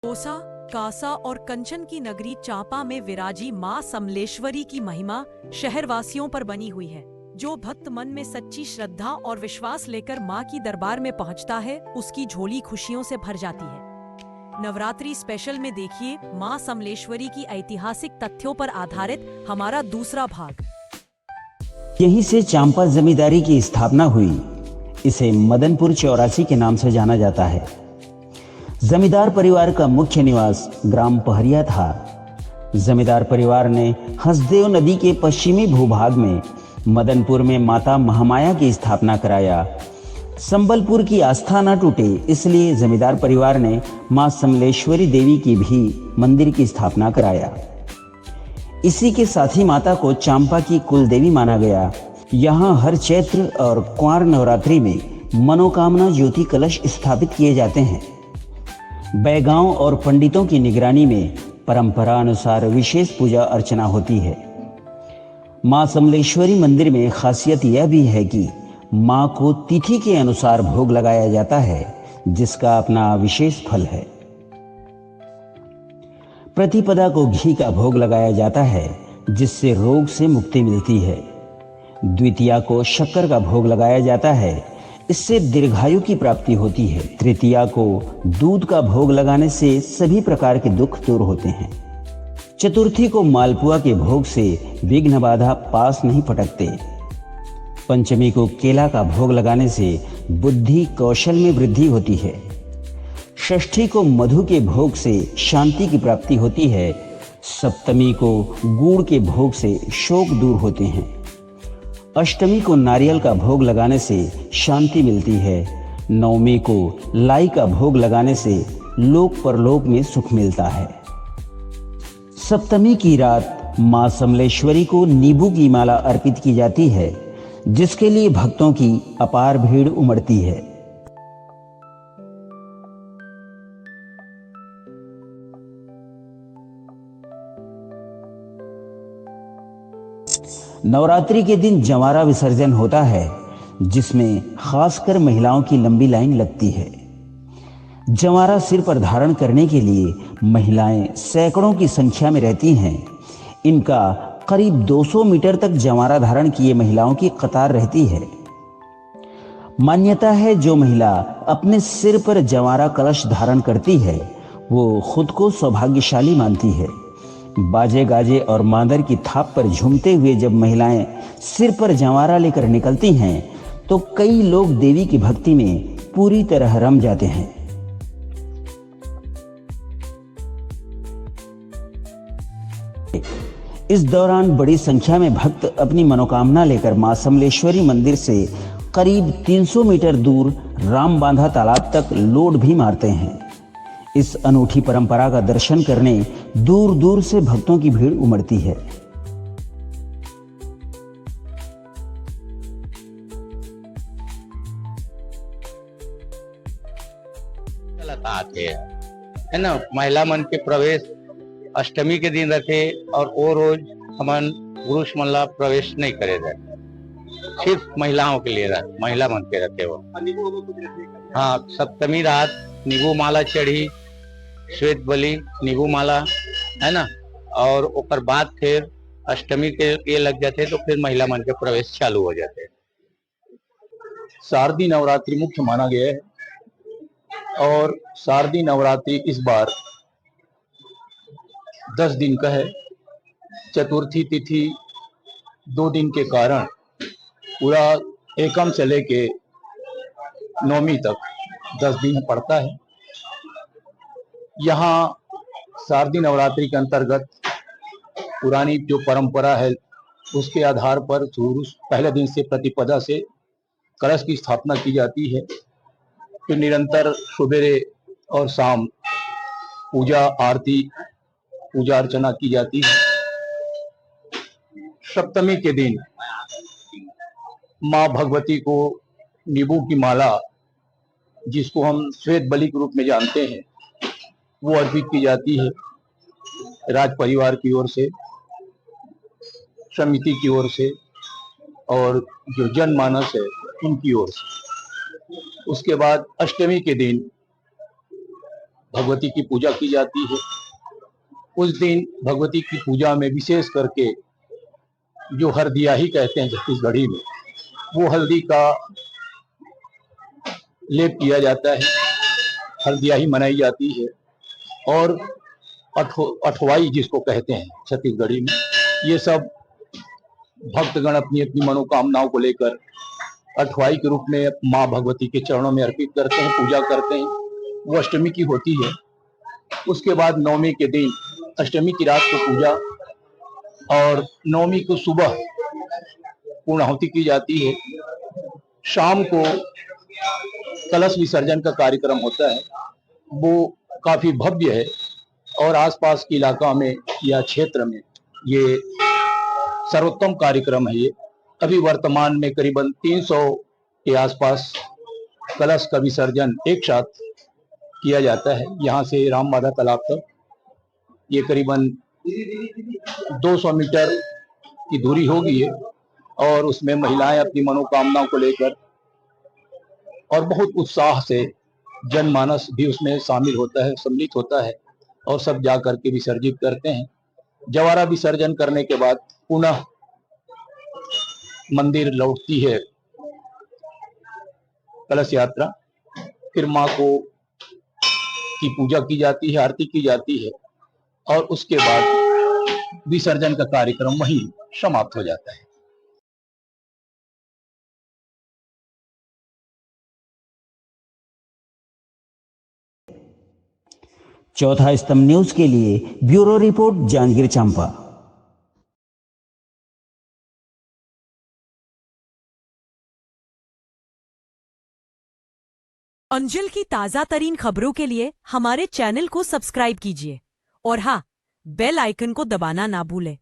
कोसा, कासा और कंचन की नगरी चांपा में विराजी मां समलेश्वरी की महिमा शहरवासियों पर बनी हुई है। जो भक्त मन में सच्ची श्रद्धा और विश्वास लेकर मां की दरबार में पहुंचता है, उसकी झोली खुशियों से भर जाती है। नवरात्रि स्पेशल में देखिए मां समलेश्वरी की ऐतिहासिक तथ्यों पर आधारित हमारा दूसरा भाग। यहीं से चांपा जमींदारी की स्थापना हुई। इसे मदनपुर 84 के नाम से जाना जाता है। जमींदार परिवार का मुख्य निवास ग्राम पहरिया था। जमींदार परिवार ने हसदेव नदी के पश्चिमी भूभाग में मदनपुर में माता महामाया की स्थापना कराया। संबलपुर की आस्था न टूटे, इसलिए जमींदार परिवार ने मां समलेश्वरी देवी की भी मंदिर की स्थापना कराया। इसी के साथ ही माता को चांपा की कुल देवी माना गया। यहाँ हर चैत्र और कुंवार नवरात्रि में मनोकामना ज्योति कलश स्थापित किए जाते हैं। बैगांव और पंडितों की निगरानी में परंपरा अनुसार विशेष पूजा अर्चना होती है। मां समलेश्वरी मंदिर में खासियत यह भी है कि मां को तिथि के अनुसार भोग लगाया जाता है, जिसका अपना विशेष फल है। प्रतिपदा को घी का भोग लगाया जाता है, जिससे रोग से मुक्ति मिलती है। द्वितीया को शक्कर का भोग लगाया जाता है, इससे दीर्घायु की प्राप्ति होती है। तृतीया को दूध का भोग लगाने से सभी प्रकार के दुख दूर होते हैं। चतुर्थी को मालपुआ के भोग से विघ्न बाधा पास नहीं पटकते। पंचमी को केला का भोग लगाने से बुद्धि कौशल में वृद्धि होती है। षष्ठी को मधु के भोग से शांति की प्राप्ति होती है। सप्तमी को गुड़ के भोग से शोक दूर होते हैं। अष्टमी को नारियल का भोग लगाने से शांति मिलती है। नवमी को लाई का भोग लगाने से लोक परलोक में सुख मिलता है। सप्तमी की रात मां समलेश्वरी को नींबू की माला अर्पित की जाती है, जिसके लिए भक्तों की अपार भीड़ उमड़ती है। नवरात्रि के दिन जंवारा विसर्जन होता है, जिसमें खासकर महिलाओं की लंबी लाइन लगती है। जंवारा सिर पर धारण करने के लिए महिलाएं सैकड़ों की संख्या में रहती हैं। इनका करीब 200 मीटर तक जंवारा धारण किए महिलाओं की कतार रहती है। मान्यता है, जो महिला अपने सिर पर जंवारा कलश धारण करती है, वो खुद को सौभाग्यशाली मानती है। बाजे गाजे और मांदर की थाप पर झूमते हुए जब महिलाएं सिर पर जंवारा लेकर निकलती हैं, तो कई लोग देवी की भक्ति में पूरी तरह रम जाते हैं। इस दौरान बड़ी संख्या में भक्त अपनी मनोकामना लेकर मां समलेश्वरी मंदिर से करीब 300 मीटर दूर रामबांधा तालाब तक लोड भी मारते हैं। इस अनूठी परंपरा का दर्शन करने दूर दूर से भक्तों की भीड़ उमड़ती है। आते हैं, है ना। महिला मन के प्रवेश अष्टमी के दिन रखे और वो रोज हमन पुरुष मन ला प्रवेश नहीं करे रहे, सिर्फ महिलाओं के लिए रहे, महिला मन के रहते वो। हाँ, सप्तमी रात नींबू माला चढ़ी, श्वेत बलि नींबू माला, है ना। और ओकर बाद फिर अष्टमी के ये लग जाते, तो फिर महिला मन के प्रवेश चालू हो जाते। शारदीय नवरात्रि मुख्य माना गया है और शारदीय नवरात्रि इस बार 10 दिन का है। चतुर्थी तिथि 2 दिन के कारण पूरा एकम से लेके नवमी तक 10 दिन पड़ता है। यहाँ शारदीय नवरात्रि के अंतर्गत पुरानी जो परंपरा है, उसके आधार पर पहले दिन से प्रतिपदा से कलश की स्थापना की जाती है। फिर निरंतर सुबेरे और शाम पूजा आरती पूजा अर्चना की जाती है। सप्तमी के दिन माँ भगवती को नींबू की माला, जिसको हम श्वेत बलि के रूप में जानते हैं, वो अर्पित की जाती है। राज परिवार की ओर से, समिति की ओर से और जो जनमानस है उनकी ओर से। उसके बाद अष्टमी के दिन भगवती की पूजा की जाती है। उस दिन भगवती की पूजा में विशेष करके जो हरदियाही कहते हैं छत्तीसगढ़ी में, वो हल्दी का लेप किया जाता है, हरदियाही मनाई जाती है। और अठवाई जिसको कहते हैं छत्तीसगढ़ी में, ये सब भक्तगण अपनी अपनी मनोकामनाओं को लेकर अठवाई के रूप में माँ भगवती के चरणों में अर्पित करते हैं, पूजा करते हैं। वो अष्टमी की होती है। उसके बाद नवमी के दिन, अष्टमी की रात को पूजा और नवमी को सुबह पूर्णाहुति की जाती है। शाम को कलश विसर्जन का कार्यक्रम होता है, वो काफी भव्य है और आसपास के इलाका में या क्षेत्र में ये सर्वोत्तम कार्यक्रम है। ये अभी वर्तमान में करीबन 300 के आसपास कलश का विसर्जन एक साथ किया जाता है। यहाँ से रामबादा तालाब तक ये करीबन 200 मीटर की दूरी होगी है और उसमें महिलाएं अपनी मनोकामनाओं को लेकर और बहुत उत्साह से जनमानस भी उसमें शामिल होता है, सम्मिलित होता है और सब जा करके विसर्जित करते हैं। जवारा विसर्जन करने के बाद पुनः मंदिर लौटती है कलश यात्रा। फिर माँ को की पूजा की जाती है, आरती की जाती है और उसके बाद विसर्जन का कार्यक्रम वहीं समाप्त हो जाता है। चौथा स्तंभ न्यूज के लिए ब्यूरो रिपोर्ट जांजगीर चांपा। अंजल की ताजा तरीन खबरों के लिए हमारे चैनल को सब्सक्राइब कीजिए और हाँ, बेल आइकन को दबाना ना भूलें।